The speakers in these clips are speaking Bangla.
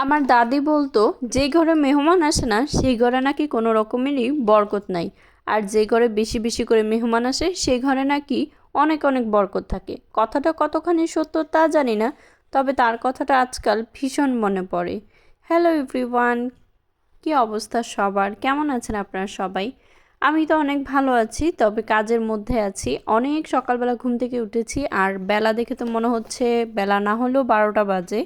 আমার দাদি বলতো যে ঘরে মেহমান আসে না সেই ঘরে নাকি কোনো রকমেরই বরকত নাই, আর যে ঘরে বেশি বেশি করে মেহমান আসে সেই ঘরে নাকি অনেক অনেক বরকত থাকে। কথাটা কতখানি সত্য তা জানি না, তবে তার কথাটা আজকাল ভীষণ মনে পড়ে। হ্যালো এভরিওয়ান, কি অবস্থা সবার, কেমন আছেন আপনারা সবাই? আমি তো অনেক ভালো আছি, তবে কাজের মধ্যে আছি। অনেক সকালবেলা ঘুম থেকে উঠেছি, আর বেলা দেখে তো মনে হচ্ছে বেলা না হলেও 12টা বাজে,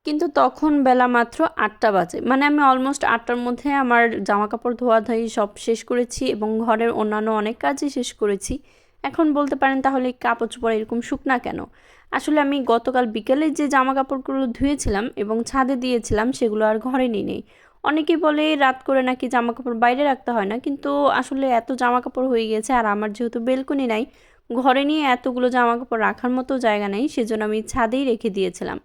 কিন্তু তখন বেলা মাত্র 8টা বাজে। মানে আমি অলমোস্ট 8টার মধ্যে আমার জামা কাপড় ধোয়াধুয়ি সব শেষ করেছি এবং ঘরের অন্যান্য অনেক কাজই শেষ করেছি। এখন বলতে পারেন তাহলে কাপড় চোপড় এরকম শুকনা কেন? আসলে আমি গতকাল বিকেলে যে জামা কাপড়গুলো ধুয়েছিলাম এবং ছাদে দিয়েছিলাম সেগুলো আর ঘরে নিয়ে নেই। অনেকেই বলে রাত করে নাকি জামা কাপড় বাইরে রাখতে হয় না, কিন্তু আসলে এত জামা কাপড় হয়ে গেছে, আর আমার যেহেতু বেলকনি নাই, ঘরে নিয়ে এতগুলো জামা কাপড় রাখার মতো জায়গা নেই, সেজন্য আমি ছাদেই রেখে দিয়েছিলাম।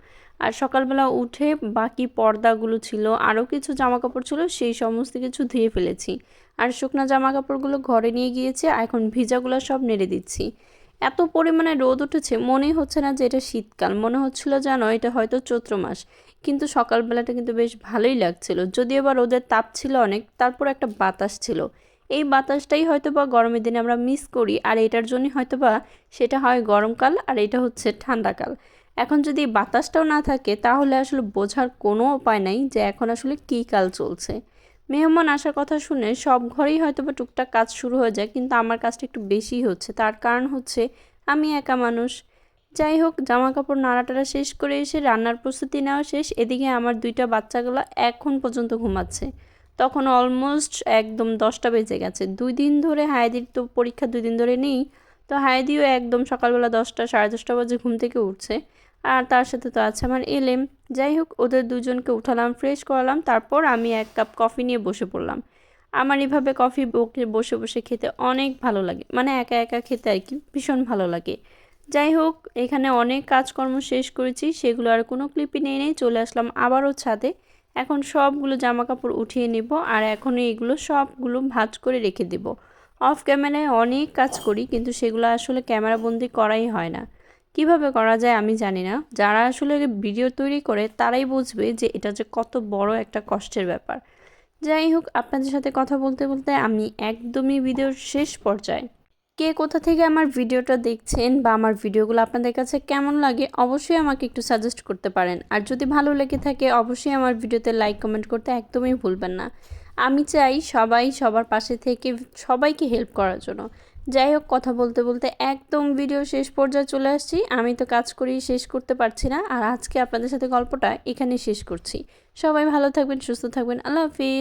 আর সকালবেলা উঠে বাকি পর্দাগুলো ছিল, আরও কিছু জামাকাপড় ছিল, সেই সমস্ত কিছু ধুয়ে ফেলেছি। আর শুকনো জামাকাপড়গুলো ঘরে নিয়ে গিয়েছে, এখন ভিজাগুলো সব নেড়ে দিচ্ছি। এত পরিমাণে রোদ উঠেছে, মনেই হচ্ছে না যে এটা শীতকাল, মনে হচ্ছিল যেন এটা হয়তো চৈত্র মাস। কিন্তু সকালবেলাটা কিন্তু বেশ ভালোই লাগছিল, যদিও বা রোদের তাপ ছিল অনেক, তারপর একটা বাতাস ছিল। এই বাতাসটাই হয়তো বা গরমের দিনে আমরা মিস করি, আর এটার জন্যই হয়তো বা সেটা হয় গরমকাল আর এটা হচ্ছে ঠান্ডাকাল। এখন যদি বাতাসটাও না থাকে তাহলে আসলে বোঝার কোনো উপায় নাই যে এখন আসলে কী কাল চলছে। মেহমান আসার কথা শুনে সব ঘরেই হয়তো বা টুকটাক কাজ শুরু হয়ে যায়, কিন্তু আমার কাজটা একটু বেশিই হচ্ছে। তার কারণ হচ্ছে আমি একা মানুষ। যাই হোক, জামা কাপড় নাড়াটাড়া শেষ করে এসে রান্নার প্রস্তুতি নেওয়া শেষ। এদিকে আমার দুইটা বাচ্চাগুলো এখন পর্যন্ত ঘুমাচ্ছে। তখন অলমোস্ট একদম 10টা বেজে গেছে। 2 দিন ধরে হায়াদির তো পরীক্ষা, 2 দিন ধরে নেই। তো হায়াদিও একদম সকালবেলা 10টা, সাড়ে 10টা বাজে ঘুম থেকে উঠছে। আর তার সাথে তো আছে আমার এলেম। যাই হোক, ওদের দুজনকে উঠালাম, ফ্রেশ করালাম, তারপর আমি 1 কাপ কফি নিয়ে বসে পড়লাম। আমার এভাবে কফি বসে বসে খেতে অনেক ভালো লাগে, মানে একা একা খেতে আর কি ভীষণ ভালো লাগে। যাই হোক, এখানে অনেক কাজকর্ম শেষ করেছি, সেগুলো আর কোনো ক্লিপই নেই চলে আসলাম আবারও ছাদে। এখন সবগুলো জামা কাপড় উঠিয়ে নেব, আর এখন এইগুলো সবগুলো ভাঁজ করে রেখে দেব। অফ ক্যামেরায় অনেক কাজ করি, কিন্তু সেগুলো আসলে ক্যামেরাবন্দি করাই হয় না। কিভাবে করা যায় আমি জানি না, যারা আসলে ভিডিও তৈরি করে তারাই বুঝবে যে এটা যে কত বড় একটা কষ্টের ব্যাপার। যাই হোক, আপনাদের সাথে কথা বলতে বলতে আমি একদমই ভিডিওর শেষ পর্যায়ে। কে কোথা থেকে আমার ভিডিওটা দেখছেন বা আমার ভিডিওগুলো আপনাদের কাছে কেমন লাগে অবশ্যই আমাকে একটু সাজেস্ট করতে পারেন। আর যদি ভালো লেগে থাকে অবশ্যই আমার ভিডিওতে লাইক কমেন্ট করতে একদমই ভুলবেন না। আমি চাই সবাই সবার পাশে থেকে সবাইকে হেল্প করার জন্য। যাই হোক, কথা বলতে বলতে একদম ভিডিও শেষ পর্যায়ে চলে আসছি। আমি তো কাজ করি, শেষ করতে পারছি না, আর আজকে আপনাদের সাথে গল্পটা এখানেই শেষ করছি। সবাই ভালো থাকবেন, সুস্থ থাকবেন, আল্লাহ হাফিজ।